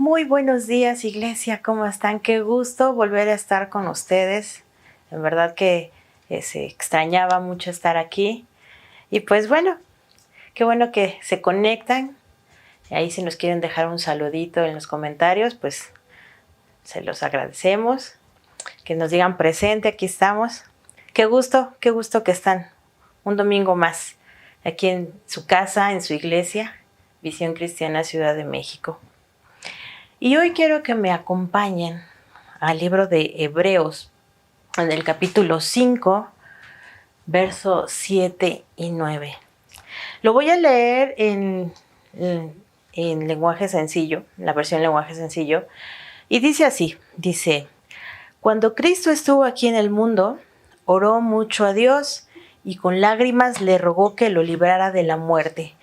Muy buenos días, iglesia, ¿cómo están? Qué gusto volver a estar con ustedes. En verdad que se extrañaba mucho estar aquí. Y pues bueno, qué bueno que se conectan. Ahí si nos quieren dejar un saludito en los comentarios, pues se los agradecemos. Que nos digan presente, aquí estamos. Qué gusto que están un domingo más aquí en su casa, en su iglesia, Visión Cristiana Ciudad de México. Y hoy quiero que me acompañen al libro de Hebreos, en el capítulo 5, versos 7 y 9. Lo voy a leer en lenguaje sencillo, la versión lenguaje sencillo, y dice así, dice: cuando Cristo estuvo aquí en el mundo, oró mucho a Dios y con lágrimas le rogó que lo librara de la muerte,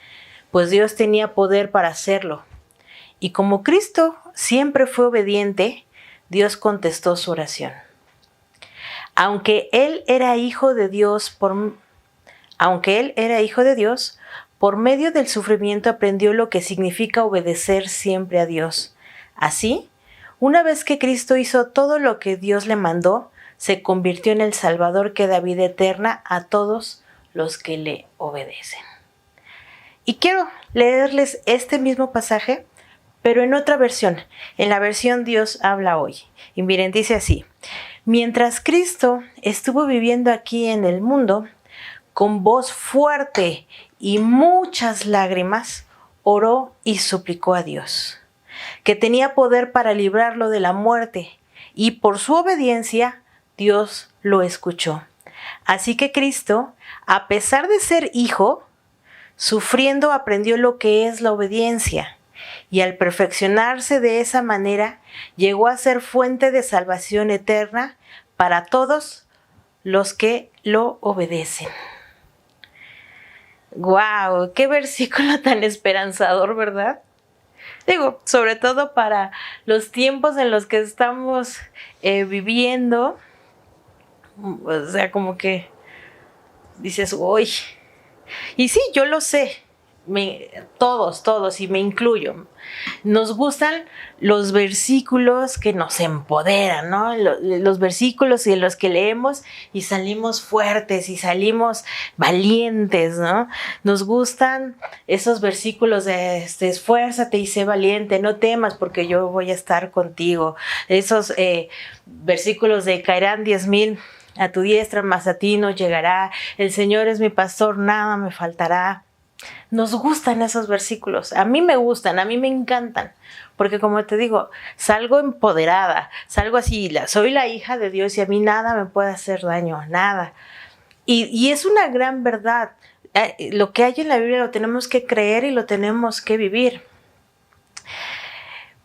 pues Dios tenía poder para hacerlo. Y como Cristo siempre fue obediente, Dios contestó su oración. Aunque Él era hijo de Dios, por medio del sufrimiento aprendió lo que significa obedecer siempre a Dios. Así, una vez que Cristo hizo todo lo que Dios le mandó, se convirtió en el Salvador que da vida eterna a todos los que le obedecen. Y quiero leerles este mismo pasaje, pero en otra versión, en la versión Dios habla hoy. Y miren, dice así: mientras Cristo estuvo viviendo aquí en el mundo, con voz fuerte y muchas lágrimas, oró y suplicó a Dios, que tenía poder para librarlo de la muerte, y por su obediencia, Dios lo escuchó. Así que Cristo, a pesar de ser hijo, sufriendo aprendió lo que es la obediencia. Y al perfeccionarse de esa manera, llegó a ser fuente de salvación eterna para todos los que lo obedecen. ¡Guau! ¡Qué versículo tan esperanzador!, ¿verdad? Digo, sobre todo para los tiempos en los que estamos viviendo. O sea, como que dices, uy. Y sí, yo lo sé. Todos, y me incluyo, nos gustan los versículos que nos empoderan, ¿no? Los versículos en los que leemos y salimos fuertes y salimos valientes, ¿no? Nos gustan esos versículos de esfuérzate y sé valiente, no temas porque yo voy a estar contigo. Esos versículos de caerán 10,000 a tu diestra, mas a ti no llegará. El Señor es mi pastor, nada me faltará. Nos gustan esos versículos, a mí me gustan, a mí me encantan, porque como te digo, salgo empoderada, salgo así, soy la hija de Dios y a mí nada me puede hacer daño, nada. Y es una gran verdad, lo que hay en la Biblia lo tenemos que creer y lo tenemos que vivir.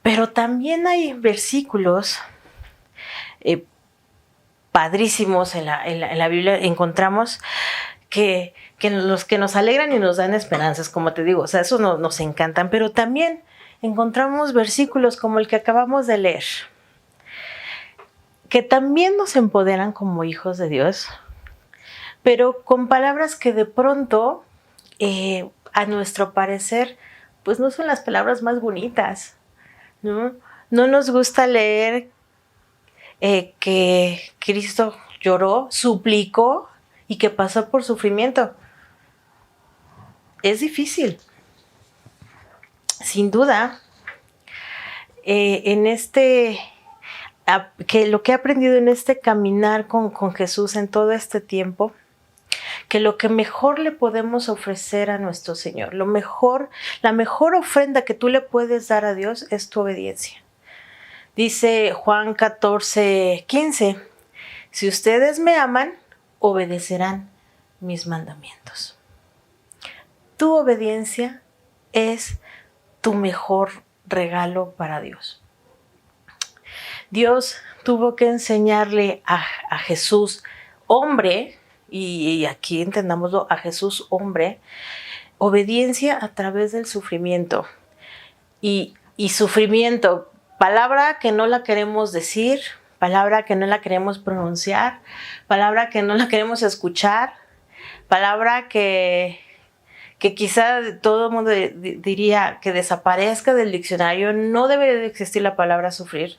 Pero también hay versículos padrísimos en la Biblia, encontramos que los que nos alegran y nos dan esperanzas, como te digo, o sea, esos nos encantan, pero también encontramos versículos como el que acabamos de leer, que también nos empoderan como hijos de Dios, pero con palabras que de pronto, a nuestro parecer, pues no son las palabras más bonitas, ¿no? No nos gusta leer que Cristo lloró, suplicó y que pasó por sufrimiento. Es difícil, sin duda. Que lo que he aprendido en este caminar con Jesús en todo este tiempo, que lo que mejor le podemos ofrecer a nuestro Señor, la mejor ofrenda que tú le puedes dar a Dios es tu obediencia. Dice Juan 14:15, si ustedes me aman, obedecerán mis mandamientos. Tu obediencia es tu mejor regalo para Dios. Dios tuvo que enseñarle a Jesús, hombre, y aquí entendámoslo, a Jesús, hombre, obediencia a través del sufrimiento. Y sufrimiento, palabra que no la queremos decir, palabra que no la queremos pronunciar, palabra que no la queremos escuchar, palabra que que quizá todo el mundo diría que desaparezca del diccionario. No debe de existir la palabra sufrir.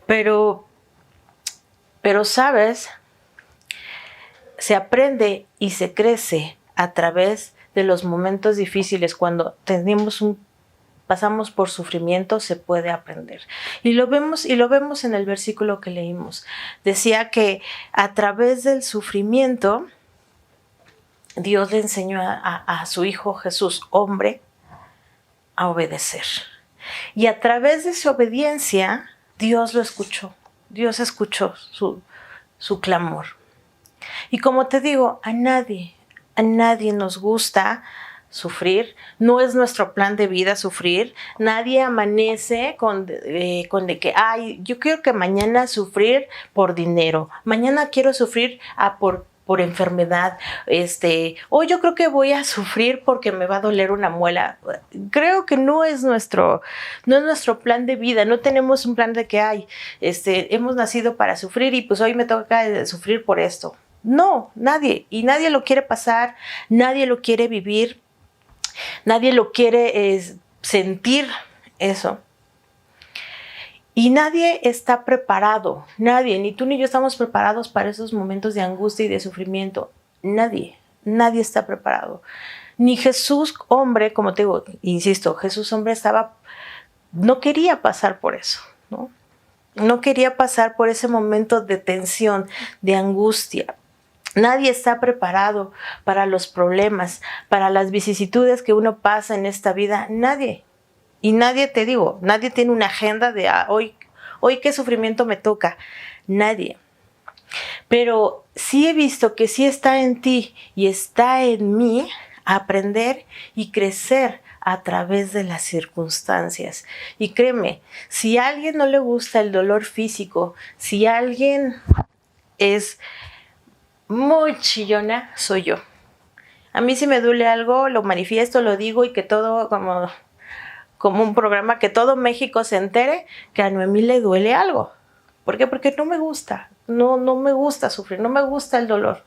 Pero ¿sabes? Se aprende y se crece a través de los momentos difíciles. Cuando pasamos por sufrimiento, se puede aprender. Y lo vemos en el versículo que leímos. Decía que a través del sufrimiento, Dios le enseñó a su Hijo Jesús, hombre, a obedecer. Y a través de su obediencia, Dios lo escuchó. Dios escuchó su clamor. Y como te digo, a nadie nos gusta sufrir. No es nuestro plan de vida sufrir. Nadie amanece con de que, yo quiero que mañana sufrir por dinero. Mañana quiero sufrir por enfermedad. Yo creo que voy a sufrir porque me va a doler una muela. Creo que no es nuestro plan de vida. No tenemos un plan de que hemos nacido para sufrir y pues hoy me toca sufrir por esto. No, nadie. Y nadie lo quiere pasar, nadie lo quiere vivir, nadie lo quiere sentir eso. Y nadie está preparado, nadie, ni tú ni yo estamos preparados para esos momentos de angustia y de sufrimiento. Nadie está preparado. Ni Jesús, hombre, como te digo, insisto, Jesús, hombre, no quería pasar por eso, ¿no? No quería pasar por ese momento de tensión, de angustia. Nadie está preparado para los problemas, para las vicisitudes que uno pasa en esta vida. Nadie. Y nadie tiene una agenda de hoy qué sufrimiento me toca. Nadie. Pero sí he visto que sí está en ti y está en mí aprender y crecer a través de las circunstancias. Y créeme, si a alguien no le gusta el dolor físico, si alguien es muy chillona, soy yo. A mí si me duele algo, lo manifiesto, lo digo y que todo como un programa, que todo México se entere que a Noemí le duele algo. ¿Por qué? Porque no me gusta. No me gusta sufrir, no me gusta el dolor.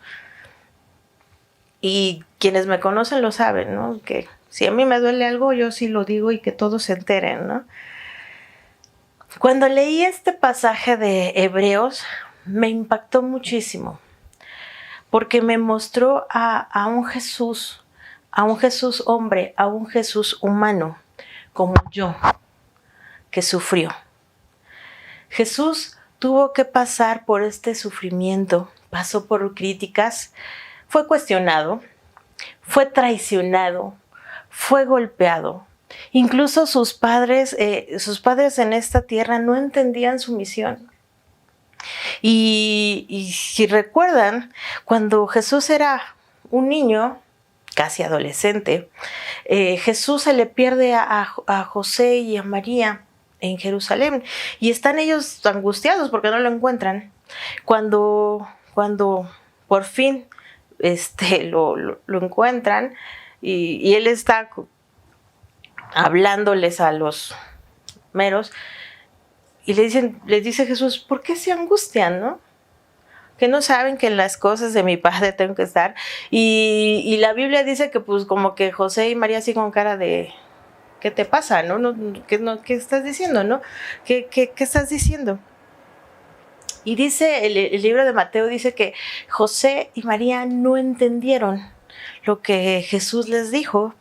Y quienes me conocen lo saben, ¿no? Que si a mí me duele algo, yo sí lo digo y que todos se enteren, ¿no? Cuando leí este pasaje de Hebreos, me impactó muchísimo. Porque me mostró a un Jesús hombre, a un Jesús humano, como yo, que sufrió. Jesús tuvo que pasar por este sufrimiento, pasó por críticas, fue cuestionado, fue traicionado, fue golpeado. Incluso sus padres en esta tierra no entendían su misión. Y si recuerdan, cuando Jesús era un niño, casi adolescente, Jesús se le pierde a José y a María en Jerusalén y están ellos angustiados porque no lo encuentran. Cuando por fin lo encuentran y él está hablándoles a los meros, y les dice Jesús, ¿por qué se angustian, no? Que no saben que en las cosas de mi Padre tengo que estar. Y la Biblia dice que pues como que José y María así con cara de, ¿qué te pasa, no? ¿Qué estás diciendo, no? ¿Qué estás diciendo? Y dice, el libro de Mateo dice que José y María no entendieron lo que Jesús les dijo.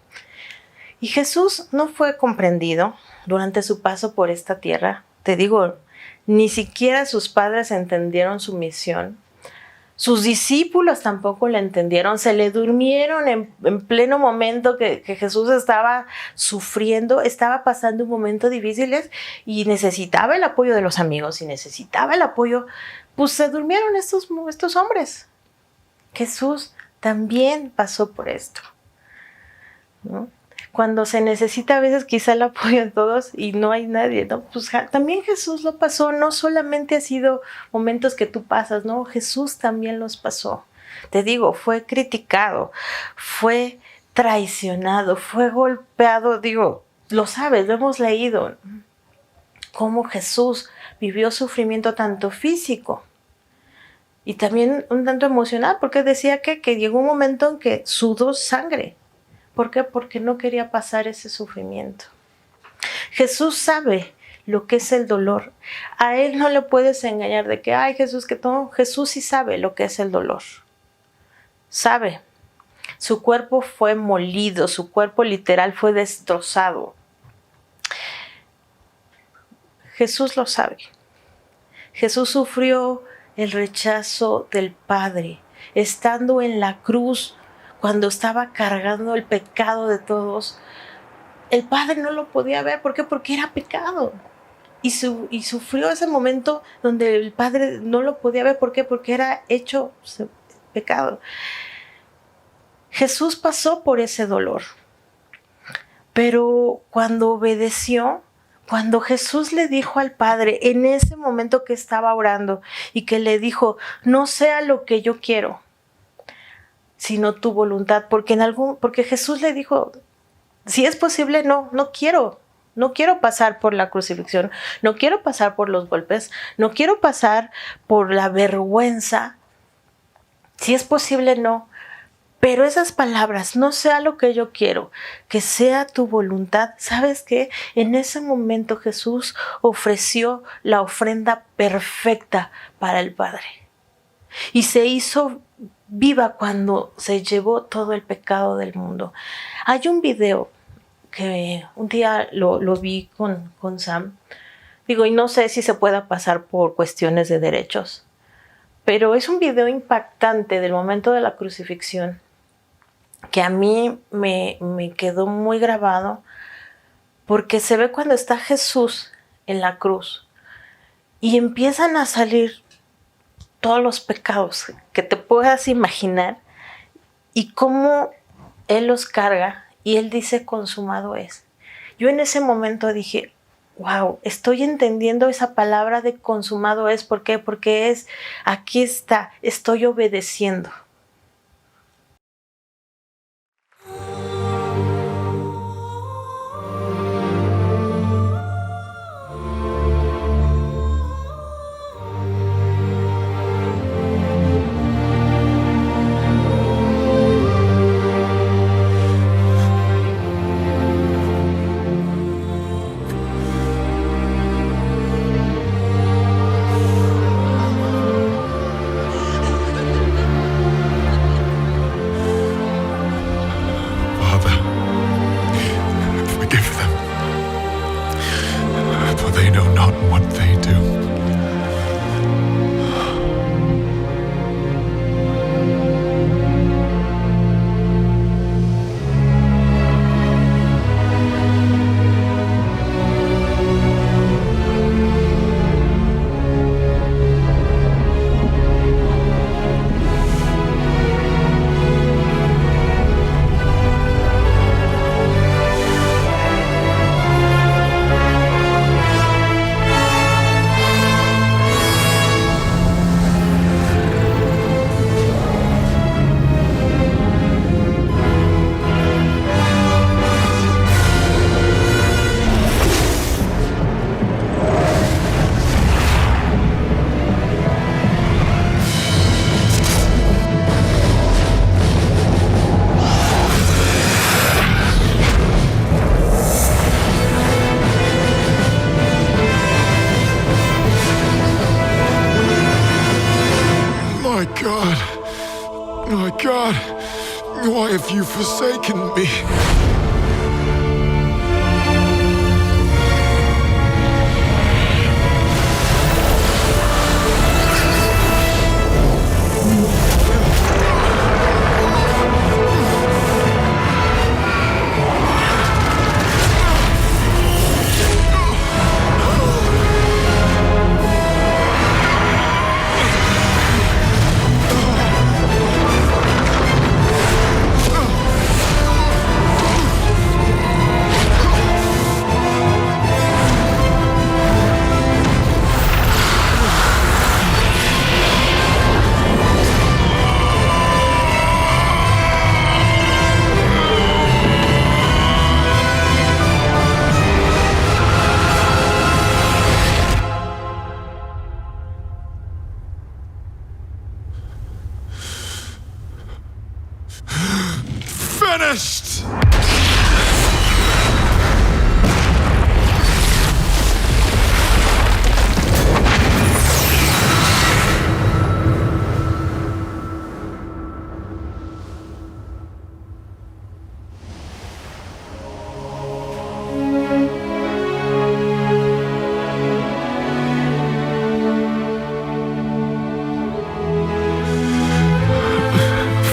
Y Jesús no fue comprendido durante su paso por esta tierra. Te digo, ni siquiera sus padres entendieron su misión. Sus discípulos tampoco la entendieron. Se le durmieron en pleno momento que Jesús estaba sufriendo, estaba pasando un momento difícil y necesitaba el apoyo de los amigos y necesitaba el apoyo. Pues se durmieron estos hombres. Jesús también pasó por esto, ¿no? Cuando se necesita a veces quizá el apoyo de todos y no hay nadie, ¿no? Pues también Jesús lo pasó, no solamente ha sido momentos que tú pasas, ¿no? Jesús también los pasó. Te digo, fue criticado, fue traicionado, fue golpeado, digo, lo sabes, lo hemos leído, cómo Jesús vivió sufrimiento tanto físico y también un tanto emocional, porque decía que llegó un momento en que sudó sangre. ¿Por qué? Porque no quería pasar ese sufrimiento. Jesús sabe lo que es el dolor. A Él no le puedes engañar de que, ay Jesús, que todo. Jesús sí sabe lo que es el dolor. Sabe. Su cuerpo fue molido, su cuerpo literal fue destrozado. Jesús lo sabe. Jesús sufrió el rechazo del Padre, estando en la cruz, cuando estaba cargando el pecado de todos. El Padre no lo podía ver. ¿Por qué? Porque era pecado. Y sufrió ese momento donde el Padre no lo podía ver. ¿Por qué? Porque era hecho pecado. Jesús pasó por ese dolor. Pero cuando obedeció, cuando Jesús le dijo al Padre, en ese momento que estaba orando, y que le dijo, no sea lo que yo quiero, sino tu voluntad, porque Jesús le dijo, si es posible, no quiero pasar por la crucifixión, no quiero pasar por los golpes, no quiero pasar por la vergüenza, si es posible, no. Pero esas palabras, no sea lo que yo quiero, que sea tu voluntad. ¿Sabes qué? En ese momento Jesús ofreció la ofrenda perfecta para el Padre. Y se hizo viva cuando se llevó todo el pecado del mundo. Hay un video que un día lo vi con Sam. Digo, y no sé si se pueda pasar por cuestiones de derechos. Pero es un video impactante del momento de la crucifixión, que a mí me quedó muy grabado, porque se ve cuando está Jesús en la cruz y empiezan a salir todos los pecados que te puedas imaginar, y cómo Él los carga y Él dice, consumado es. Yo en ese momento dije, wow, estoy entendiendo esa palabra de consumado es. ¿Por qué? Porque aquí está, estoy obedeciendo. My God, why have you forsaken me? finished!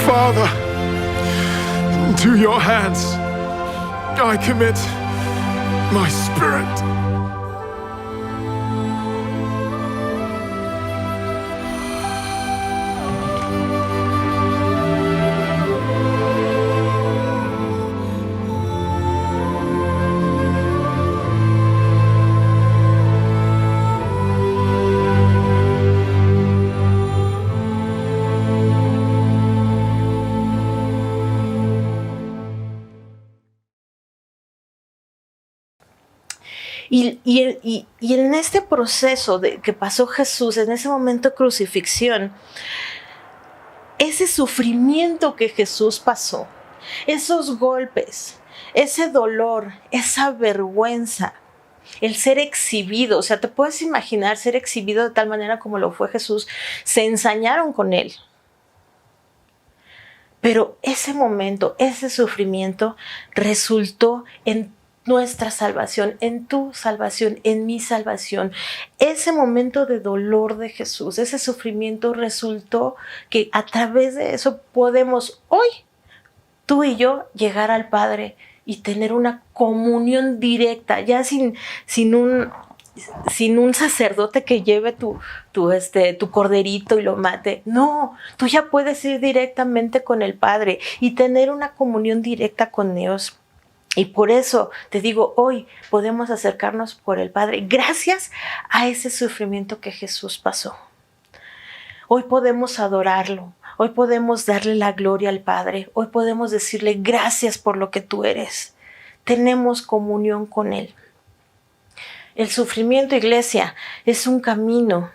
Father, to your hands I commit my spirit. Y en este proceso que pasó Jesús, en ese momento de crucifixión, ese sufrimiento que Jesús pasó, esos golpes, ese dolor, esa vergüenza, el ser exhibido, o sea, te puedes imaginar ser exhibido de tal manera como lo fue Jesús, se ensañaron con él. Pero ese momento, ese sufrimiento resultó en nuestra salvación, en tu salvación, en mi salvación. Ese momento de dolor de Jesús, ese sufrimiento resultó que a través de eso podemos hoy, tú y yo, llegar al Padre y tener una comunión directa, ya sin un sacerdote que lleve tu corderito y lo mate. No, tú ya puedes ir directamente con el Padre y tener una comunión directa con Dios. Y por eso te digo, hoy podemos acercarnos por el Padre gracias a ese sufrimiento que Jesús pasó. Hoy podemos adorarlo, hoy podemos darle la gloria al Padre, hoy podemos decirle gracias por lo que tú eres. Tenemos comunión con Él. El sufrimiento, iglesia, es un camino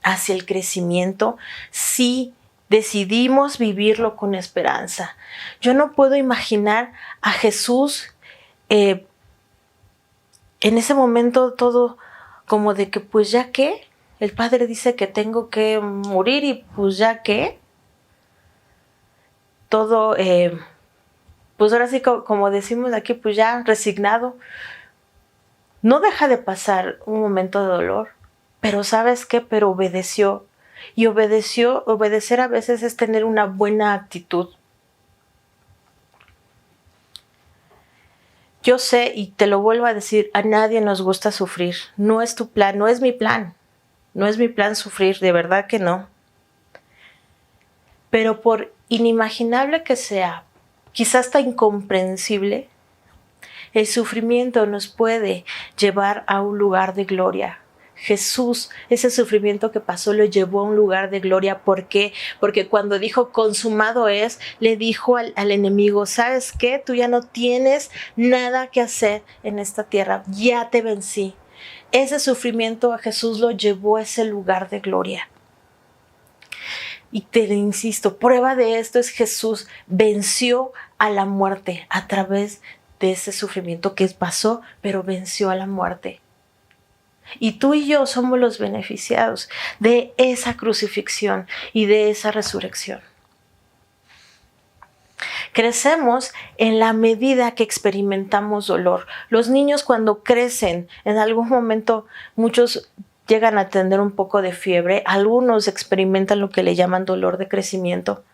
hacia el crecimiento si decidimos vivirlo con esperanza. Yo no puedo imaginar a Jesús en ese momento todo como de que pues ya qué, el Padre dice que tengo que morir y pues ya qué. Todo, pues ahora sí como decimos aquí, pues ya resignado. No deja de pasar un momento de dolor, pero ¿sabes qué? Pero obedeció. Y obedecer a veces es tener una buena actitud. Yo sé, y te lo vuelvo a decir, a nadie nos gusta sufrir. No es tu plan, no es mi plan. No es mi plan sufrir, de verdad que no. Pero por inimaginable que sea, quizás hasta incomprensible, el sufrimiento nos puede llevar a un lugar de gloria. Jesús, ese sufrimiento que pasó, lo llevó a un lugar de gloria. ¿Por qué? Porque cuando dijo consumado es, le dijo al enemigo, ¿sabes qué? Tú ya no tienes nada que hacer en esta tierra, ya te vencí. Ese sufrimiento a Jesús lo llevó a ese lugar de gloria. Y te insisto, prueba de esto es Jesús venció a la muerte a través de ese sufrimiento que pasó, pero venció a la muerte. Y tú y yo somos los beneficiados de esa crucifixión y de esa resurrección. Crecemos en la medida que experimentamos dolor. Los niños cuando crecen, en algún momento muchos llegan a tener un poco de fiebre, algunos experimentan lo que le llaman dolor de crecimiento.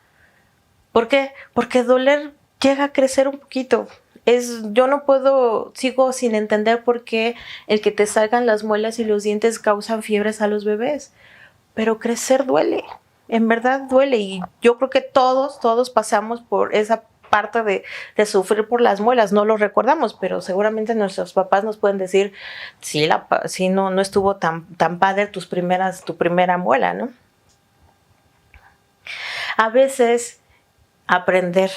¿Por qué? Porque doler llega a crecer un poquito. Yo no puedo, sigo sin entender por qué el que te salgan las muelas y los dientes causan fiebres a los bebés. Pero crecer duele, en verdad duele. Y yo creo que todos pasamos por esa parte de sufrir por las muelas. No lo recordamos, pero seguramente nuestros papás nos pueden decir, sí, no estuvo tan padre tu primera muela, ¿no? A veces aprender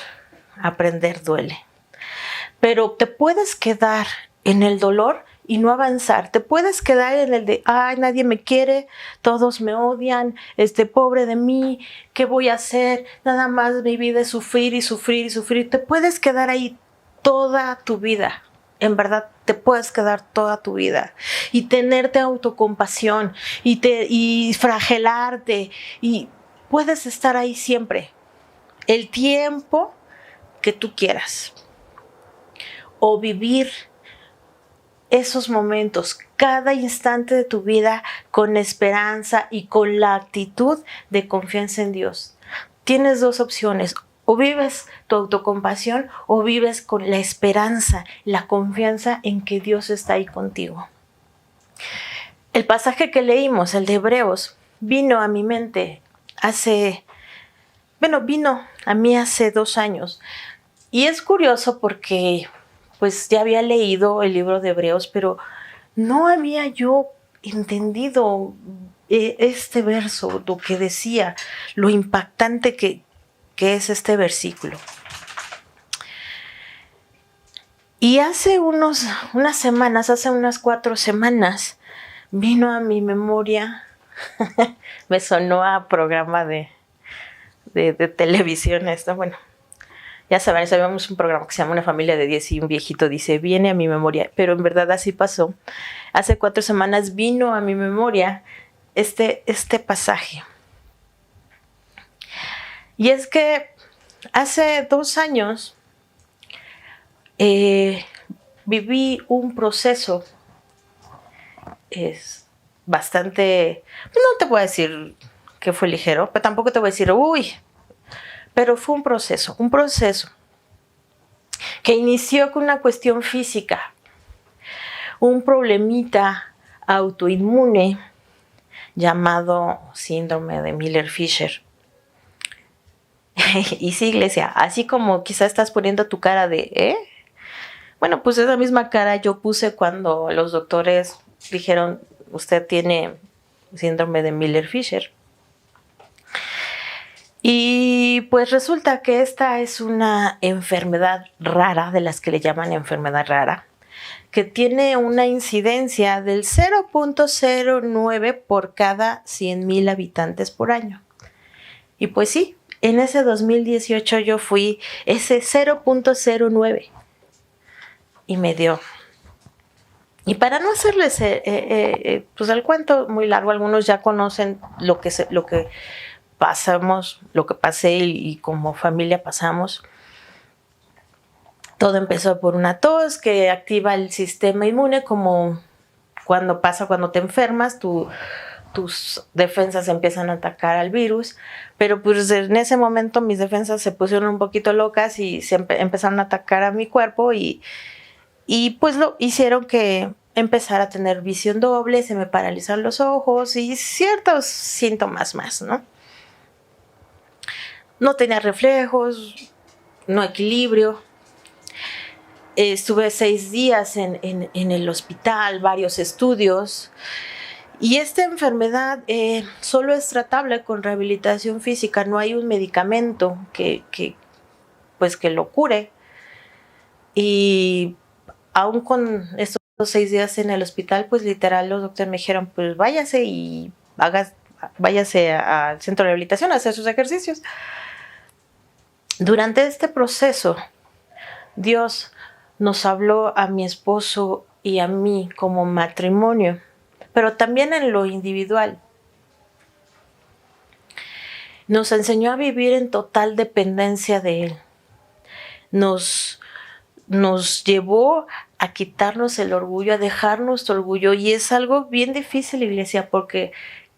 duele. Pero te puedes quedar en el dolor y no avanzar. Te puedes quedar en el de, ay, nadie me quiere, todos me odian, pobre de mí, ¿qué voy a hacer? Nada más mi vida es sufrir y sufrir y sufrir. Te puedes quedar ahí toda tu vida. En verdad, te puedes quedar toda tu vida y tenerte autocompasión y flagelarte y puedes estar ahí siempre. El tiempo que tú quieras. O vivir esos momentos, cada instante de tu vida con esperanza y con la actitud de confianza en Dios. Tienes dos opciones. O vives tu autocompasión o vives con la esperanza, la confianza en que Dios está ahí contigo. El pasaje que leímos, el de Hebreos, vino a mi mente vino a mí hace 2 años. Y es curioso porque pues ya había leído el libro de Hebreos, pero no había yo entendido este verso, lo que decía, lo impactante que es este versículo. Y hace unas semanas, hace unas 4 semanas, vino a mi memoria, me sonó a programa de televisión esto, bueno, ya saben, sabíamos un programa que se llama Una familia de 10 y un viejito dice, viene a mi memoria, pero en verdad así pasó. Hace 4 semanas vino a mi memoria este pasaje. Y es que hace 2 años viví un proceso bastante, no te voy a decir que fue ligero, pero tampoco te voy a decir, pero fue un proceso que inició con una cuestión física, un problemita autoinmune llamado síndrome de Miller-Fisher. Y sí, iglesia, así como quizás estás poniendo tu cara de, bueno, pues esa misma cara yo puse cuando los doctores dijeron, usted tiene síndrome de Miller-Fisher. Y pues resulta que esta es una enfermedad rara, de las que le llaman enfermedad rara, que tiene una incidencia del 0.09 por cada 100,000 habitantes por año. Y pues sí, en ese 2018 yo fui ese 0.09 y me dio. Y para no hacerles pues el cuento muy largo, algunos ya conocen lo que pasamos, lo que pasé y como familia pasamos. Todo empezó por una tos que activa el sistema inmune, como cuando te enfermas, tus defensas empiezan a atacar al virus, pero pues en ese momento mis defensas se pusieron un poquito locas y empezaron a atacar a mi cuerpo y pues lo hicieron que empezara a tener visión doble, se me paralizaron los ojos y ciertos síntomas más, ¿no? No tenía reflejos, no equilibrio. Estuve 6 días en el hospital, varios estudios. Y esta enfermedad solo es tratable con rehabilitación física. No hay un medicamento que lo cure. Y aún con estos 6 días en el hospital, pues literal los doctores me dijeron, pues váyase al centro de rehabilitación a hacer sus ejercicios. Durante este proceso, Dios nos habló a mi esposo y a mí como matrimonio, pero también en lo individual. Nos enseñó a vivir en total dependencia de Él. Nos llevó a quitarnos el orgullo, a dejar nuestro orgullo. Y es algo bien difícil, iglesia, porque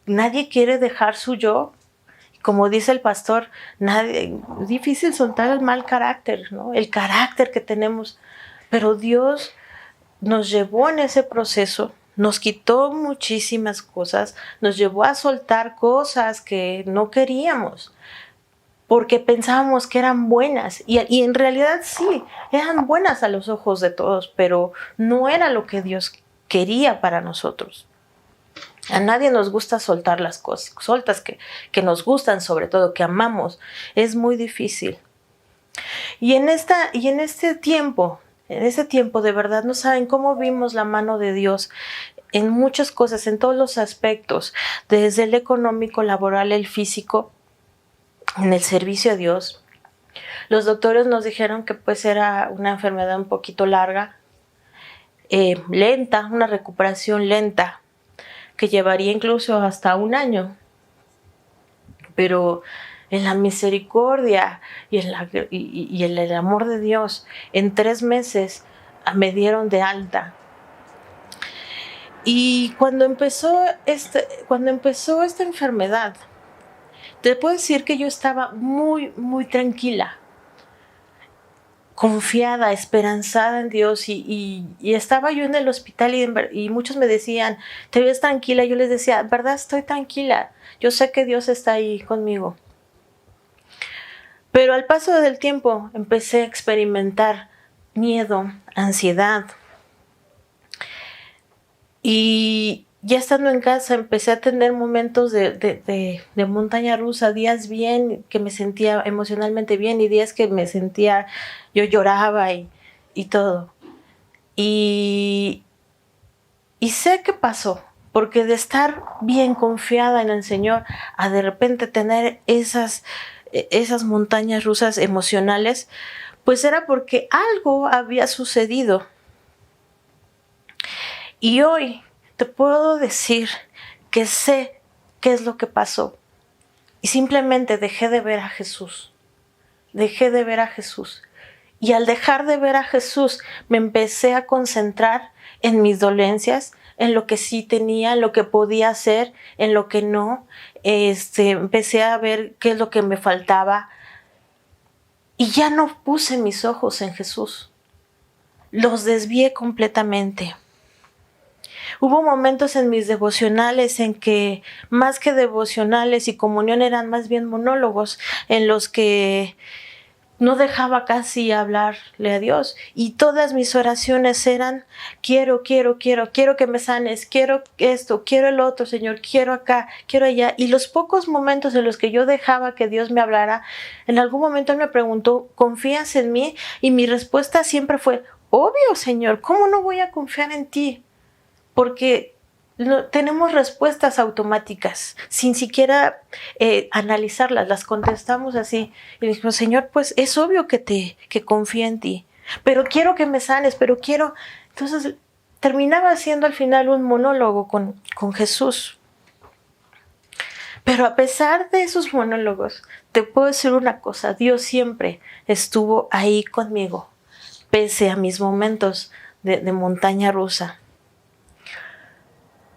nadie quiere dejar su yo. Como dice el pastor, es difícil soltar el mal carácter, ¿no? El carácter que tenemos. Pero Dios nos llevó en ese proceso, nos quitó muchísimas cosas, nos llevó a soltar cosas que no queríamos, porque pensábamos que eran buenas. Y en realidad sí, eran buenas a los ojos de todos, pero no era lo que Dios quería para nosotros. A nadie nos gusta soltar las cosas, soltas que nos gustan, sobre todo, que amamos. Es muy difícil. Y en este tiempo En ese tiempo, de verdad, no saben cómo vimos la mano de Dios en muchas cosas, en todos los aspectos, desde el económico, laboral, el físico, en el servicio a Dios. Los doctores nos dijeron que pues era una enfermedad un poquito larga, lenta, una recuperación lenta, que llevaría incluso hasta 1 año. Pero en la misericordia y en el amor de Dios, en 3 meses me dieron de alta. Y cuando empezó esta enfermedad, te puedo decir que yo estaba muy, muy tranquila, confiada, esperanzada en Dios, y estaba yo en el hospital y muchos me decían, ¿te ves tranquila? Yo les decía, ¿verdad? Estoy tranquila, yo sé que Dios está ahí conmigo. Pero al paso del tiempo empecé a experimentar miedo, ansiedad, y ya estando en casa empecé a tener momentos de montaña rusa, días bien, que me sentía emocionalmente bien, y días que me sentía, yo lloraba y todo. Y sé qué pasó, porque de estar bien confiada en el Señor a de repente tener esas montañas rusas emocionales, pues era porque algo había sucedido. Y hoy te puedo decir que sé qué es lo que pasó. Y simplemente dejé de ver a Jesús. Dejé de ver a Jesús. Y al dejar de ver a Jesús, me empecé a concentrar en mis dolencias, en lo que sí tenía, en lo que podía hacer, en lo que no. Empecé a ver qué es lo que me faltaba. Y ya no puse mis ojos en Jesús. Los desvié completamente. Hubo momentos en mis devocionales en que más que devocionales y comunión eran más bien monólogos, en los que no dejaba casi hablarle a Dios, y todas mis oraciones eran: quiero que me sanes, quiero esto, quiero el otro, Señor, quiero acá, quiero allá. Y los pocos momentos en los que yo dejaba que Dios me hablara, en algún momento Él me preguntó: ¿confías en mí? Y mi respuesta siempre fue: obvio, Señor, ¿cómo no voy a confiar en ti? Porque tenemos respuestas automáticas, sin siquiera analizarlas, las contestamos así. Y le digo: Señor, pues es obvio que confío en ti, pero quiero que me sanes, pero quiero... Entonces terminaba siendo al final un monólogo con Jesús. Pero a pesar de esos monólogos, te puedo decir una cosa: Dios siempre estuvo ahí conmigo, pese a mis momentos de montaña rusa.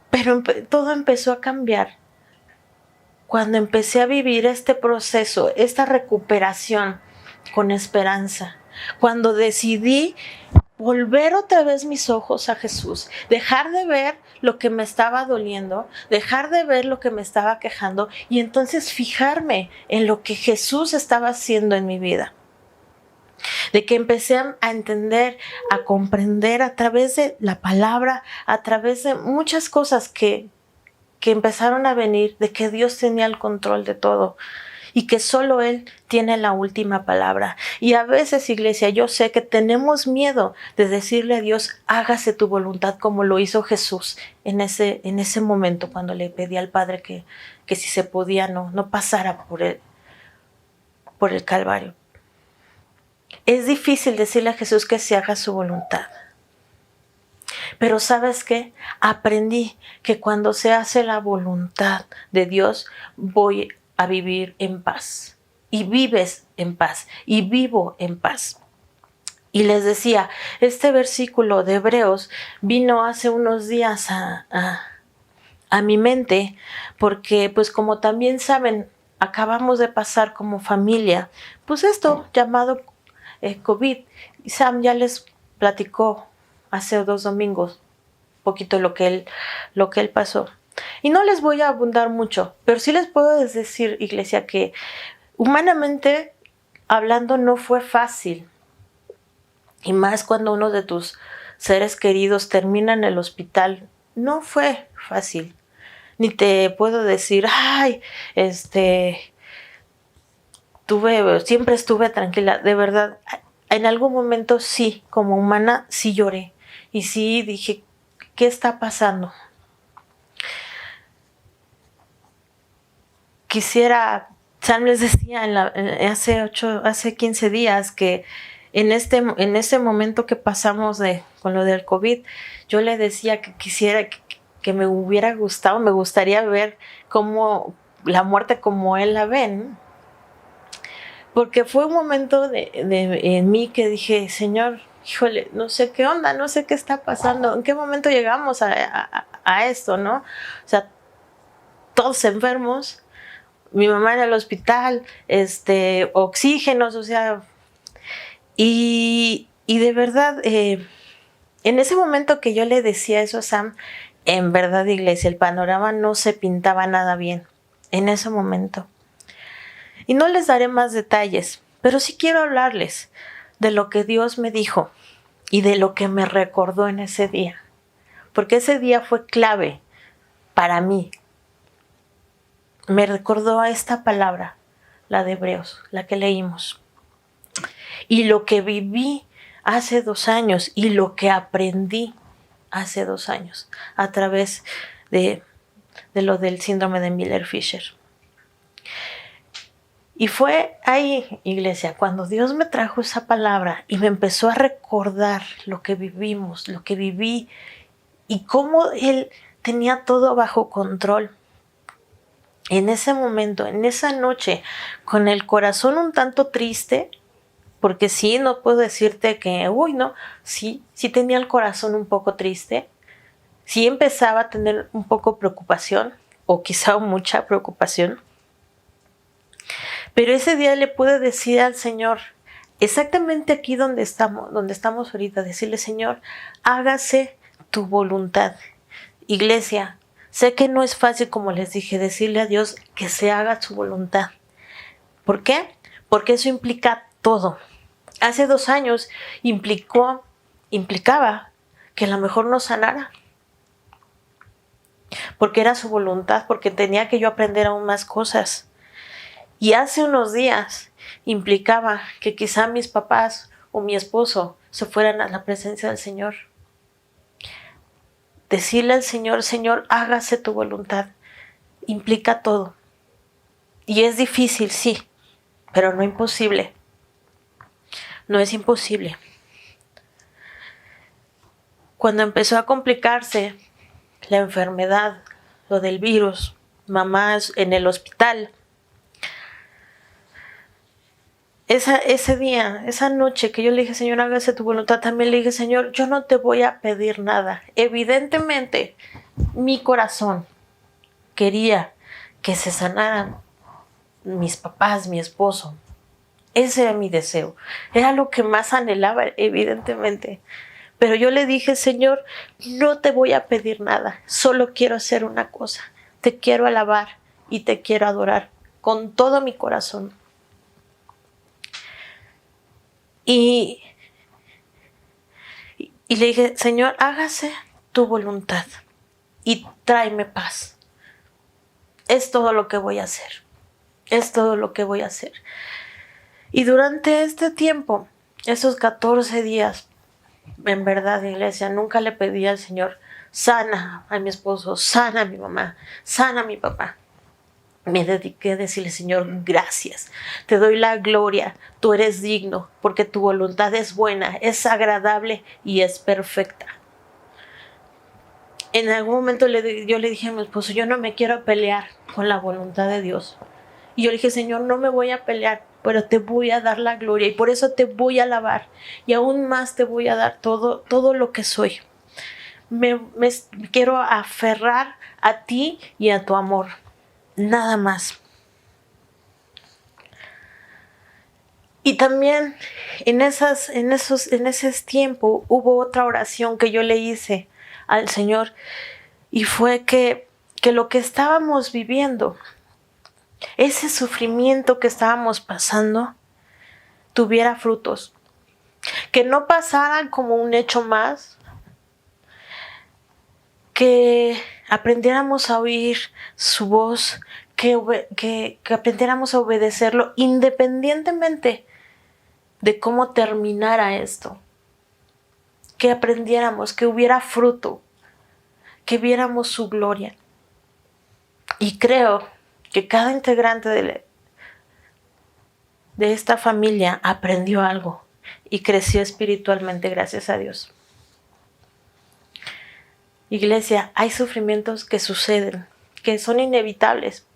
Pero todo empezó a cambiar cuando empecé a vivir este proceso, esta recuperación con esperanza. Cuando decidí volver otra vez mis ojos a Jesús, dejar de ver lo que me estaba doliendo, dejar de ver lo que me estaba quejando, y entonces fijarme en lo que Jesús estaba haciendo en mi vida. De que empecé a entender, a comprender a través de la palabra, a través de muchas cosas que empezaron a venir, de que Dios tenía el control de todo y que solo Él tiene la última palabra. Y a veces, iglesia, yo sé que tenemos miedo de decirle a Dios: hágase tu voluntad, como lo hizo Jesús en ese momento cuando le pedía al Padre que si se podía no pasara por el Calvario. Es difícil decirle a Jesús que se haga su voluntad. Pero ¿sabes qué? Aprendí que cuando se hace la voluntad de Dios, voy a vivir en paz. Y vives en paz. Y vivo en paz. Y les decía, este versículo de Hebreos vino hace unos días a mi mente, porque pues como también saben, acabamos de pasar como familia, pues esto llamado COVID. Y Sam ya les platicó hace 2 domingos un poquito lo que él pasó. Y no les voy a abundar mucho, pero sí les puedo decir, iglesia, que humanamente hablando no fue fácil. Y más cuando uno de tus seres queridos termina en el hospital, no fue fácil. Ni te puedo decir: ay, siempre estuve tranquila. De verdad, en algún momento sí, como humana, sí lloré. Y sí dije, ¿qué está pasando? Quisiera, Sam les decía hace 15 días que en este momento que pasamos con lo del COVID, yo le decía que quisiera, que me hubiera gustado, me gustaría ver cómo la muerte como él la ve, ¿no? Porque fue un momento en mí que dije, Señor, híjole, no sé qué onda, no sé qué está pasando, en qué momento llegamos a esto, ¿no? O sea, todos enfermos, mi mamá en el hospital, oxígenos, o sea, y de verdad, en ese momento que yo le decía eso a Sam, en verdad, iglesia, el panorama no se pintaba nada bien, en ese momento. Y no les daré más detalles, pero sí quiero hablarles de lo que Dios me dijo y de lo que me recordó en ese día, porque ese día fue clave para mí. Me recordó a esta palabra, la de Hebreos, la que leímos. Y lo que viví hace 2 años y lo que aprendí hace 2 años a través de lo del síndrome de Miller-Fisher. Y fue ahí, iglesia, cuando Dios me trajo esa palabra y me empezó a recordar lo que vivimos, lo que viví y cómo Él tenía todo bajo control. En ese momento, en esa noche, con el corazón un tanto triste, porque sí, no puedo decirte que, sí tenía el corazón un poco triste, sí empezaba a tener un poco preocupación, o quizá mucha preocupación, pero ese día le pude decir al Señor, exactamente aquí donde estamos ahorita, decirle, Señor, hágase tu voluntad. Iglesia, sé que no es fácil, como les dije, decirle a Dios que se haga su voluntad. ¿Por qué? Porque eso implica todo. Hace 2 años implicaba que a lo mejor no sanara. Porque era su voluntad, porque tenía que yo aprender aún más cosas. Y hace unos días implicaba que quizá mis papás o mi esposo se fueran a la presencia del Señor. Decirle al Señor, Señor, hágase tu voluntad, implica todo. Y es difícil, sí, pero no imposible. No es imposible. Cuando empezó a complicarse la enfermedad, lo del virus, mamás en el hospital, ese día, esa noche que yo le dije, Señor, hágase tu voluntad, también le dije, Señor, yo no te voy a pedir nada. Evidentemente, mi corazón quería que se sanaran mis papás, mi esposo. Ese era mi deseo. Era lo que más anhelaba, evidentemente. Pero yo le dije, Señor, no te voy a pedir nada. Solo quiero hacer una cosa. Te quiero alabar y te quiero adorar con todo mi corazón. Y le dije, Señor, hágase tu voluntad y tráeme paz. Es todo lo que voy a hacer. Es todo lo que voy a hacer. Y durante este tiempo, esos 14 días, en verdad, iglesia, nunca le pedí al Señor, sana a mi esposo, sana a mi mamá, sana a mi papá. Me dediqué a decirle, Señor, gracias, te doy la gloria, tú eres digno, porque tu voluntad es buena, es agradable y es perfecta. En algún momento yo le dije a mi esposo, yo no me quiero pelear con la voluntad de Dios. Y yo le dije, Señor, no me voy a pelear, pero te voy a dar la gloria y por eso te voy a alabar y aún más te voy a dar todo lo que soy. Me quiero aferrar a ti y a tu amor. Nada más. Y también en ese tiempo hubo otra oración que yo le hice al Señor y fue que lo que estábamos viviendo, ese sufrimiento que estábamos pasando, tuviera frutos. Que no pasaran como un hecho más, que aprendiéramos a oír su voz, que aprendiéramos a obedecerlo independientemente de cómo terminara esto. Que aprendiéramos, que hubiera fruto, que viéramos su gloria. Y creo que cada integrante de esta familia aprendió algo y creció espiritualmente, gracias a Dios. Iglesia, hay sufrimientos que suceden, que son inevitables,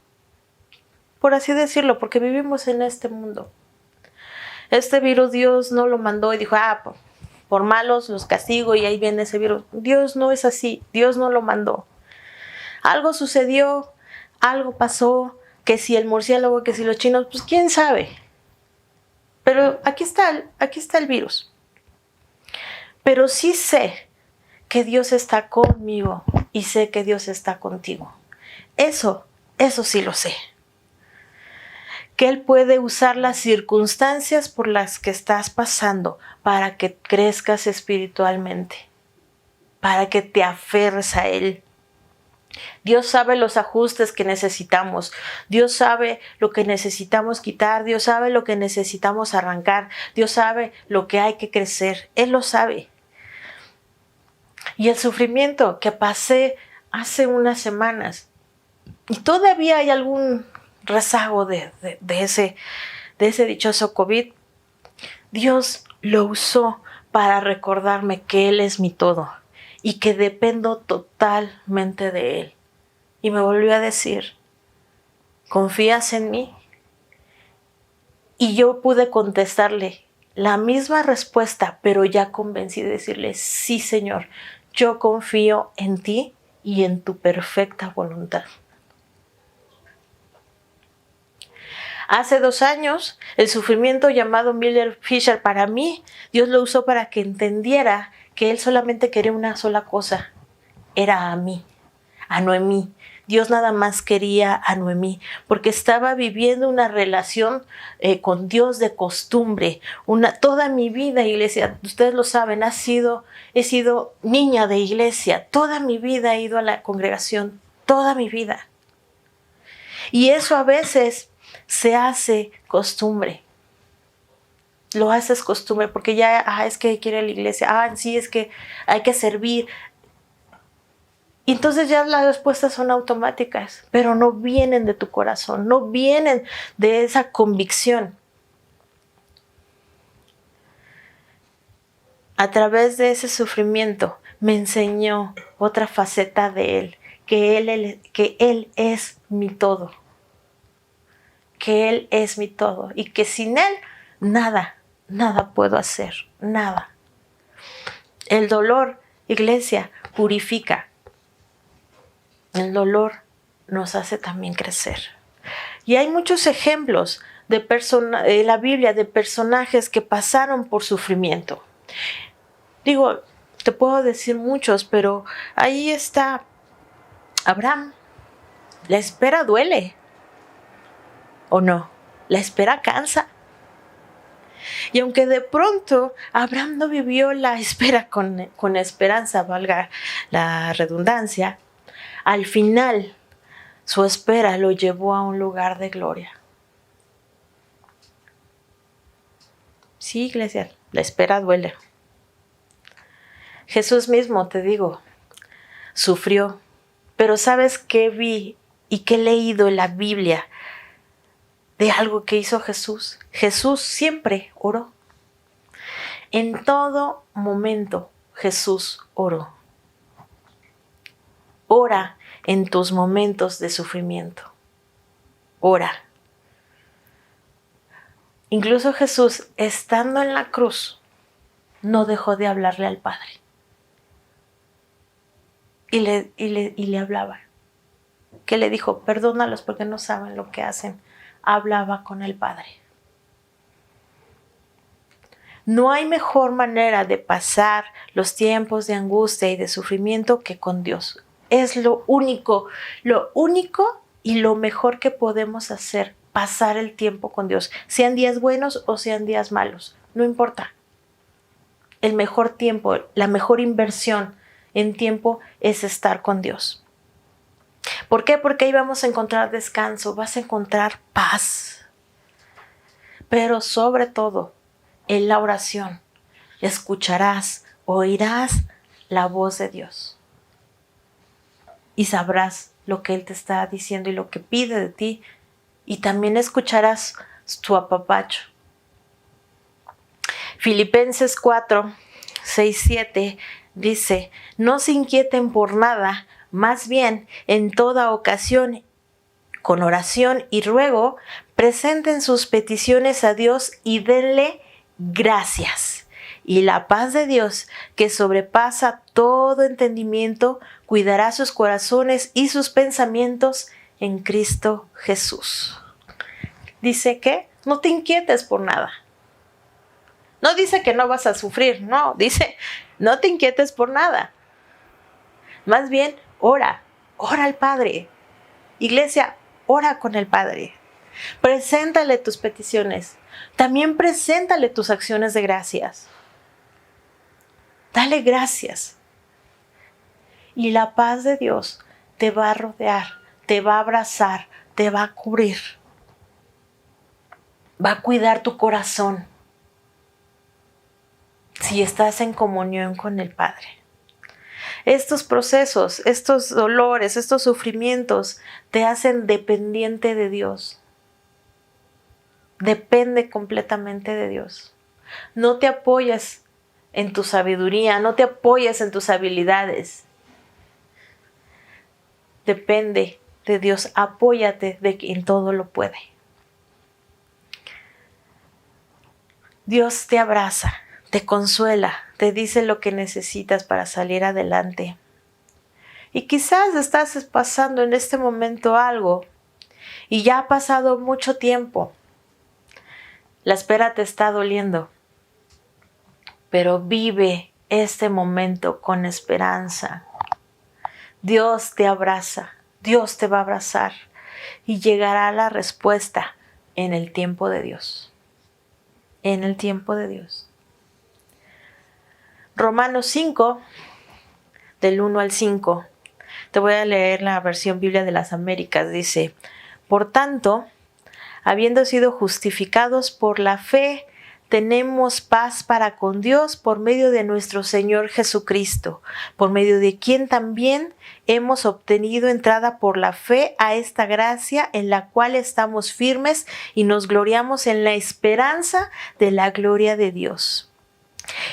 por así decirlo, porque vivimos en este mundo. Este virus Dios no lo mandó y dijo, por malos los castigo y ahí viene ese virus. Dios no es así, Dios no lo mandó. Algo sucedió, algo pasó, que si el murciélago, que si los chinos, pues quién sabe. Pero aquí está el virus. Pero sí sé que Dios está conmigo y sé que Dios está contigo. Eso sí lo sé. Que Él puede usar las circunstancias por las que estás pasando para que crezcas espiritualmente, para que te aferres a Él. Dios sabe los ajustes que necesitamos. Dios sabe lo que necesitamos quitar. Dios sabe lo que necesitamos arrancar. Dios sabe lo que hay que crecer. Él lo sabe. Y el sufrimiento que pasé hace unas semanas, y todavía hay algún rezago de ese dichoso COVID, Dios lo usó para recordarme que Él es mi todo y que dependo totalmente de Él. Y me volvió a decir, ¿confías en mí? Y yo pude contestarle la misma respuesta, pero ya convencí de decirle, sí, Señor, yo confío en ti y en tu perfecta voluntad. Hace 2 años, el sufrimiento llamado Miller Fisher para mí, Dios lo usó para que entendiera que Él solamente quería una sola cosa, era a mí, a Noemí. Dios nada más quería a Noemí, porque estaba viviendo una relación con Dios de costumbre. Toda mi vida, iglesia, ustedes lo saben, he sido niña de iglesia. Toda mi vida he ido a la congregación, toda mi vida. Y eso a veces se hace costumbre. Lo haces costumbre, porque ya, es que hay que ir a la iglesia. Sí, es que hay que servir. Y entonces ya las respuestas son automáticas, pero no vienen de tu corazón, no vienen de esa convicción. A través de ese sufrimiento me enseñó otra faceta de Él, que Él es mi todo. Que Él es mi todo y que sin Él nada puedo hacer, nada. El dolor, iglesia, purifica. El dolor nos hace también crecer. Y hay muchos ejemplos de la Biblia de personajes que pasaron por sufrimiento. Digo, te puedo decir muchos, pero ahí está Abraham. La espera duele. ¿O no? La espera cansa. Y aunque de pronto Abraham no vivió la espera con esperanza, valga la redundancia, al final su espera lo llevó a un lugar de gloria. Sí, iglesia, la espera duele. Jesús mismo, te digo, sufrió. Pero ¿sabes qué vi y qué he leído en la Biblia de algo que hizo Jesús? Jesús siempre oró. En todo momento Jesús oró. Ora en tus momentos de sufrimiento. Ora. Incluso Jesús, estando en la cruz, no dejó de hablarle al Padre. Y le hablaba. Que le dijo, perdónalos porque no saben lo que hacen. Hablaba con el Padre. No hay mejor manera de pasar los tiempos de angustia y de sufrimiento que con Dios. Es lo único y lo mejor que podemos hacer, pasar el tiempo con Dios. Sean días buenos o sean días malos, no importa. El mejor tiempo, la mejor inversión en tiempo es estar con Dios. ¿Por qué? Porque ahí vamos a encontrar descanso, vas a encontrar paz. Pero sobre todo, en la oración escucharás, oirás la voz de Dios. Y sabrás lo que Él te está diciendo y lo que pide de ti. Y también escucharás su apapacho. Filipenses 4, 6, 7 dice: no se inquieten por nada, más bien en toda ocasión, con oración y ruego, presenten sus peticiones a Dios y denle gracias. Y la paz de Dios, que sobrepasa todo entendimiento, cuidará sus corazones y sus pensamientos en Cristo Jesús. Dice que no te inquietes por nada. No dice que no vas a sufrir, no, dice no te inquietes por nada. Más bien, ora al Padre. Iglesia, ora con el Padre. Preséntale tus peticiones. También preséntale tus acciones de gracias. Dale gracias. Y la paz de Dios te va a rodear, te va a abrazar, te va a cubrir. Va a cuidar tu corazón si estás en comunión con el Padre. Estos procesos, estos dolores, estos sufrimientos te hacen dependiente de Dios. Depende completamente de Dios. No te apoyes en tu sabiduría, no te apoyes en tus habilidades. Depende de Dios, apóyate de quien todo lo puede. Dios te abraza, te consuela, te dice lo que necesitas para salir adelante. Y quizás estás pasando en este momento algo y ya ha pasado mucho tiempo. La espera te está doliendo. Pero vive este momento con esperanza. Dios te abraza, Dios te va a abrazar y llegará la respuesta en el tiempo de Dios. En el tiempo de Dios. Romanos 5, del 1 al 5. Te voy a leer la versión Biblia de las Américas. Dice: por tanto, habiendo sido justificados por la fe, tenemos paz para con Dios por medio de nuestro Señor Jesucristo, por medio de quien también hemos obtenido entrada por la fe a esta gracia en la cual estamos firmes y nos gloriamos en la esperanza de la gloria de Dios.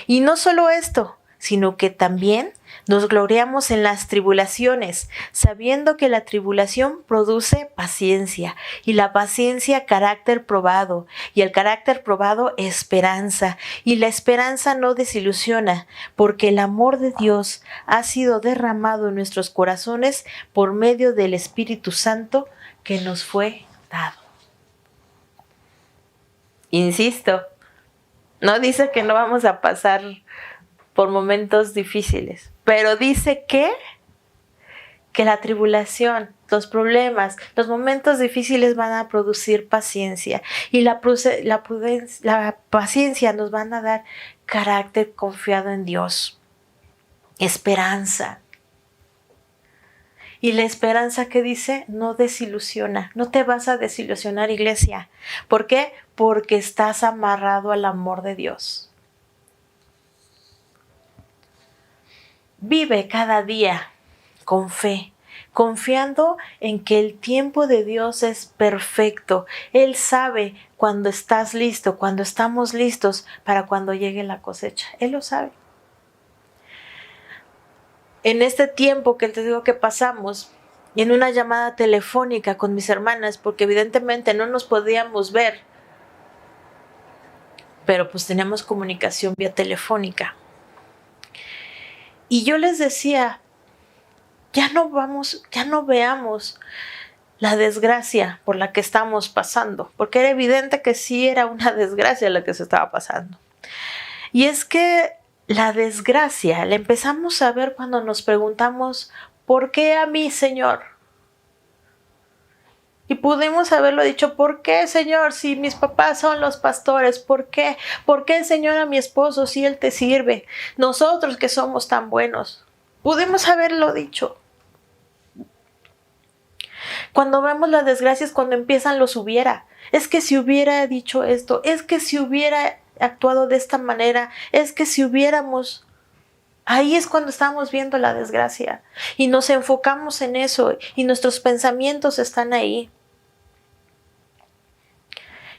Y no solo esto, sino que también nos gloriamos en las tribulaciones, sabiendo que la tribulación produce paciencia, y la paciencia carácter probado, y el carácter probado esperanza, y la esperanza no desilusiona, porque el amor de Dios ha sido derramado en nuestros corazones por medio del Espíritu Santo que nos fue dado. Insisto, no dice que no vamos a pasar por momentos difíciles, pero dice que la tribulación, los problemas, los momentos difíciles van a producir paciencia, y la paciencia nos van a dar carácter confiado en Dios, esperanza. Y la esperanza que dice no desilusiona, no te vas a desilusionar, iglesia. ¿Por qué? Porque estás amarrado al amor de Dios. Vive cada día con fe, confiando en que el tiempo de Dios es perfecto. Él sabe cuando estás listo, cuando estamos listos para cuando llegue la cosecha. Él lo sabe. En este tiempo que te digo que pasamos, y en una llamada telefónica con mis hermanas, porque evidentemente no nos podíamos ver, pero pues teníamos comunicación vía telefónica. Y yo les decía, ya no veamos la desgracia por la que estamos pasando, porque era evidente que sí era una desgracia la que se estaba pasando. Y es que la desgracia la empezamos a ver cuando nos preguntamos, ¿por qué a mí, Señor? Y pudimos haberlo dicho, ¿por qué, Señor, si mis papás son los pastores? ¿Por qué? ¿Por qué, Señor, a mi esposo si él te sirve? Nosotros que somos tan buenos. Pudimos haberlo dicho. Cuando vemos la desgracia es cuando empiezan los hubiera. Es que si hubiera dicho esto, es que si hubiera actuado de esta manera. Es que si hubiéramos... Ahí es cuando estamos viendo la desgracia y nos enfocamos en eso y nuestros pensamientos están ahí.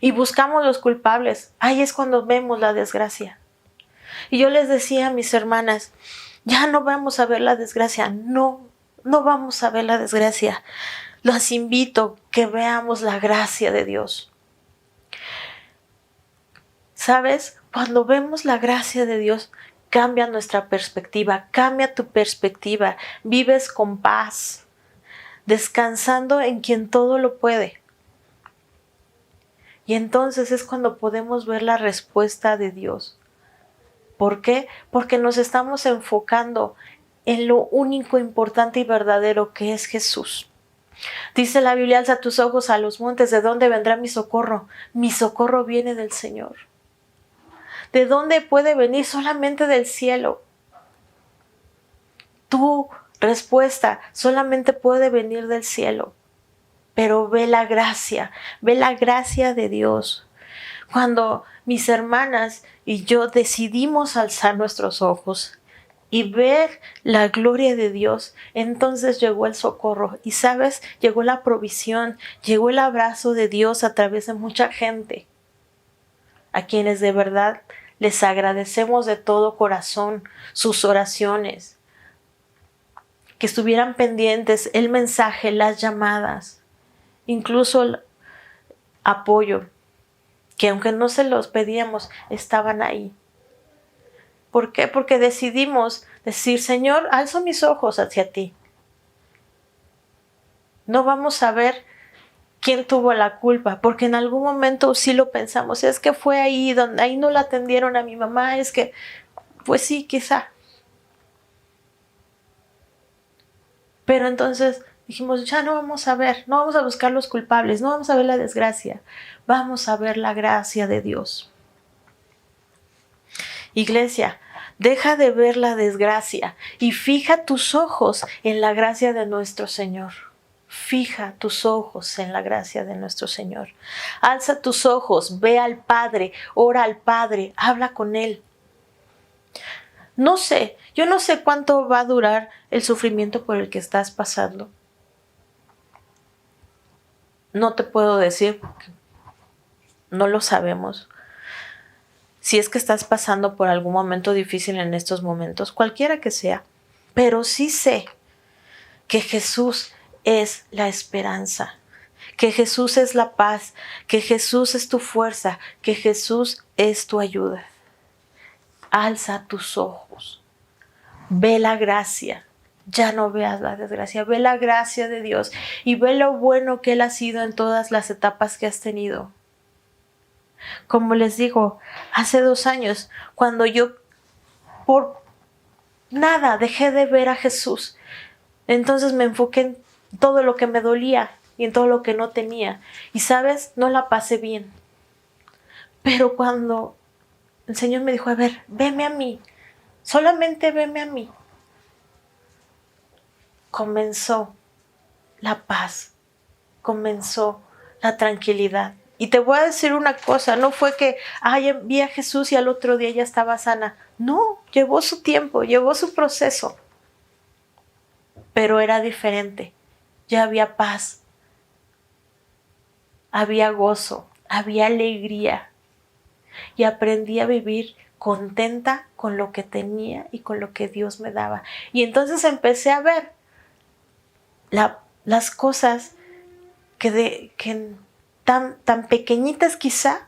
Y buscamos los culpables. Ahí es cuando vemos la desgracia. Y yo les decía a mis hermanas, ya no vamos a ver la desgracia. No vamos a ver la desgracia. Los invito que veamos la gracia de Dios. ¿Sabes? Cuando vemos la gracia de Dios, cambia nuestra perspectiva, cambia tu perspectiva. Vives con paz, descansando en quien todo lo puede. Y entonces es cuando podemos ver la respuesta de Dios. ¿Por qué? Porque nos estamos enfocando en lo único importante y verdadero que es Jesús. Dice la Biblia, alza tus ojos a los montes, ¿de dónde vendrá mi socorro? Mi socorro viene del Señor. ¿De dónde puede venir? Solamente del cielo. Tu respuesta solamente puede venir del cielo. Pero ve la gracia de Dios. Cuando mis hermanas y yo decidimos alzar nuestros ojos y ver la gloria de Dios, entonces llegó el socorro. Y sabes, llegó la provisión, llegó el abrazo de Dios a través de mucha gente, a quienes de verdad les agradecemos de todo corazón sus oraciones, que estuvieran pendientes, el mensaje, las llamadas, incluso el apoyo, que aunque no se los pedíamos, estaban ahí. ¿Por qué? Porque decidimos decir, Señor, alzo mis ojos hacia ti. No vamos a ver quién tuvo la culpa, porque en algún momento sí lo pensamos, es que fue ahí donde ahí no la atendieron a mi mamá, es que, pues sí, quizá. Pero entonces dijimos, ya no vamos a ver, no vamos a buscar los culpables, no vamos a ver la desgracia, vamos a ver la gracia de Dios. Iglesia, deja de ver la desgracia y fija tus ojos en la gracia de nuestro Señor. Fija tus ojos en la gracia de nuestro Señor. Alza tus ojos, ve al Padre, ora al Padre, habla con Él. Yo no sé cuánto va a durar el sufrimiento por el que estás pasando. No te puedo decir, porque no lo sabemos. Si es que estás pasando por algún momento difícil en estos momentos, cualquiera que sea, pero sí sé que Jesús es la esperanza, que Jesús es la paz, que Jesús es tu fuerza, que Jesús es tu ayuda. Alza tus ojos, ve la gracia, ya no veas la desgracia, ve la gracia de Dios y ve lo bueno que Él ha sido en todas las etapas que has tenido. Como les digo, hace 2 años, cuando yo por nada dejé de ver a Jesús, entonces me enfoqué en todo lo que me dolía y en todo lo que no tenía. Y sabes, no la pasé bien. Pero cuando el Señor me dijo, a ver, veme a mí, solamente veme a mí, comenzó la paz, comenzó la tranquilidad. Y te voy a decir una cosa, no fue que vi a Jesús y al otro día ya estaba sana. No, llevó su tiempo, llevó su proceso. Pero era diferente. Ya había paz, había gozo, había alegría. Y aprendí a vivir contenta con lo que tenía y con lo que Dios me daba. Y entonces empecé a ver las cosas que tan pequeñitas quizá,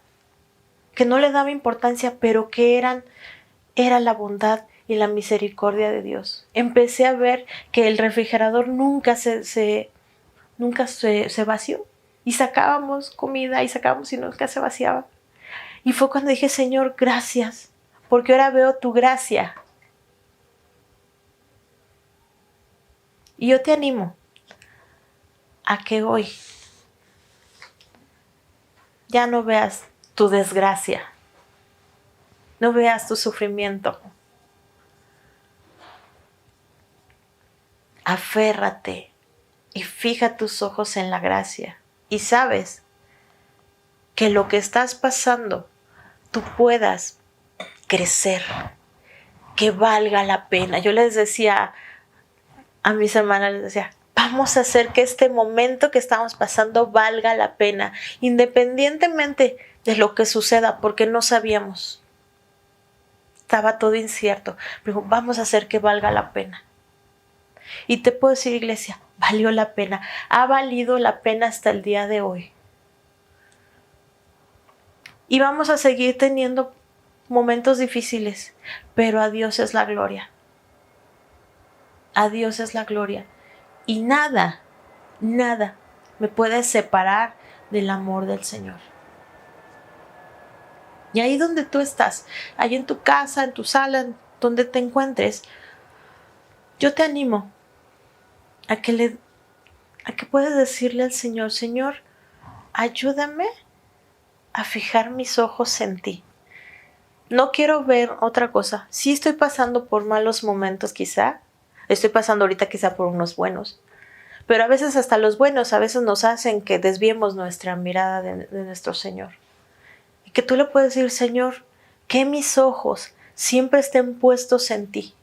que no le daba importancia, pero que era la bondad y la misericordia de Dios. Empecé a ver que el refrigerador nunca se vació. Y sacábamos comida y nunca se vaciaba. Y fue cuando dije, Señor, gracias, porque ahora veo tu gracia. Y yo te animo a que hoy ya no veas tu desgracia, no veas tu sufrimiento. Aférrate y fija tus ojos en la gracia. Y sabes que lo que estás pasando tú puedas crecer, que valga la pena. Yo les decía a mis hermanas, les decía, vamos a hacer que este momento que estamos pasando valga la pena, independientemente de lo que suceda, porque no sabíamos. Estaba todo incierto, pero vamos a hacer que valga la pena. Y te puedo decir, iglesia, valió la pena, ha valido la pena hasta el día de hoy. Y vamos a seguir teniendo momentos difíciles, pero a Dios es la gloria. A Dios es la gloria. Y nada, nada me puede separar del amor del Señor. Y ahí donde tú estás, ahí en tu casa, en tu sala, donde te encuentres, yo te animo a que puedas decirle al Señor, Señor, ayúdame a fijar mis ojos en ti. No quiero ver otra cosa. Sí estoy pasando por malos momentos quizá. Estoy pasando ahorita quizá por unos buenos. Pero a veces hasta los buenos a veces nos hacen que desviemos nuestra mirada de nuestro Señor. Y que tú le puedes decir, Señor, que mis ojos siempre estén puestos en ti.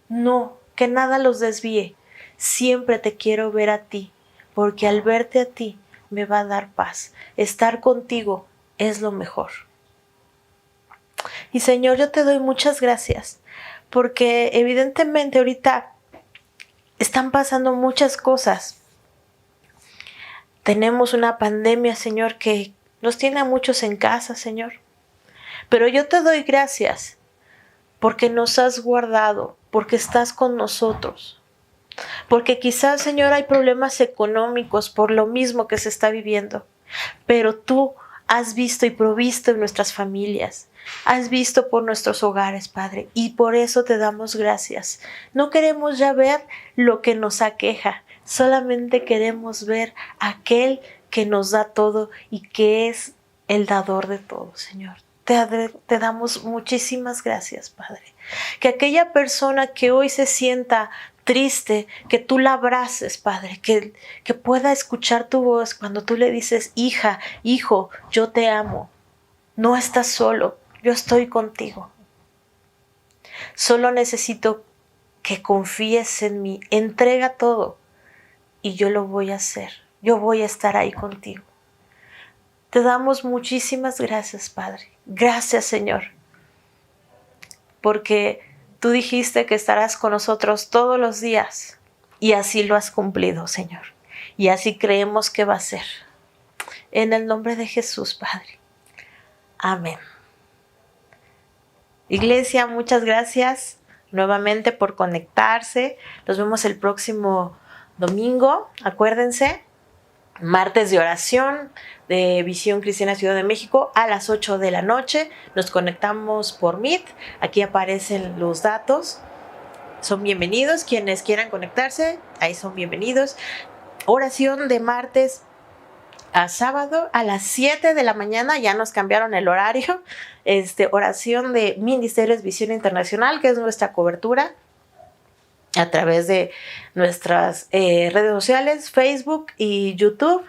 No, que nada los desvíe. Siempre te quiero ver a ti, porque al verte a ti me va a dar paz. Estar contigo es lo mejor. Y Señor, yo te doy muchas gracias, porque evidentemente ahorita están pasando muchas cosas. Tenemos una pandemia, Señor, que nos tiene a muchos en casa, Señor. Pero yo te doy gracias porque nos has guardado, porque estás con nosotros. Porque quizás, Señor, hay problemas económicos por lo mismo que se está viviendo. Pero tú has visto y provisto en nuestras familias. Has visto por nuestros hogares, Padre, y por eso te damos gracias. No queremos ya ver lo que nos aqueja, solamente queremos ver a aquel que nos da todo y que es el dador de todo, Señor. Te damos muchísimas gracias, Padre. Que aquella persona que hoy se sienta triste, que tú la abraces, Padre, que pueda escuchar tu voz cuando tú le dices, hija, hijo, yo te amo. No estás solo. Yo estoy contigo. Solo necesito que confíes en mí. Entrega todo y yo lo voy a hacer. Yo voy a estar ahí contigo. Te damos muchísimas gracias, Padre. Gracias, Señor. Porque tú dijiste que estarás con nosotros todos los días y así lo has cumplido, Señor. Y así creemos que va a ser. En el nombre de Jesús, Padre. Amén. Iglesia, muchas gracias nuevamente por conectarse. Nos vemos el próximo domingo. Acuérdense, martes de oración de Visión Cristiana Ciudad de México a las 8 de la noche. Nos conectamos por Meet. Aquí aparecen los datos. Son bienvenidos. Quienes quieran conectarse, ahí son bienvenidos. Oración de martes a sábado a las 7 de la mañana, ya nos cambiaron el horario. Oración de Ministerios Visión Internacional, que es nuestra cobertura a través de nuestras redes sociales, Facebook y YouTube.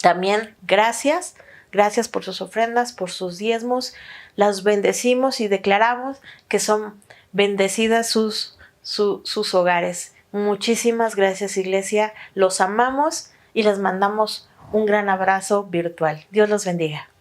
También gracias por sus ofrendas, por sus diezmos. Las bendecimos y declaramos que son bendecidas sus hogares. Muchísimas gracias, iglesia. Los amamos y les mandamos un gran abrazo virtual. Dios los bendiga.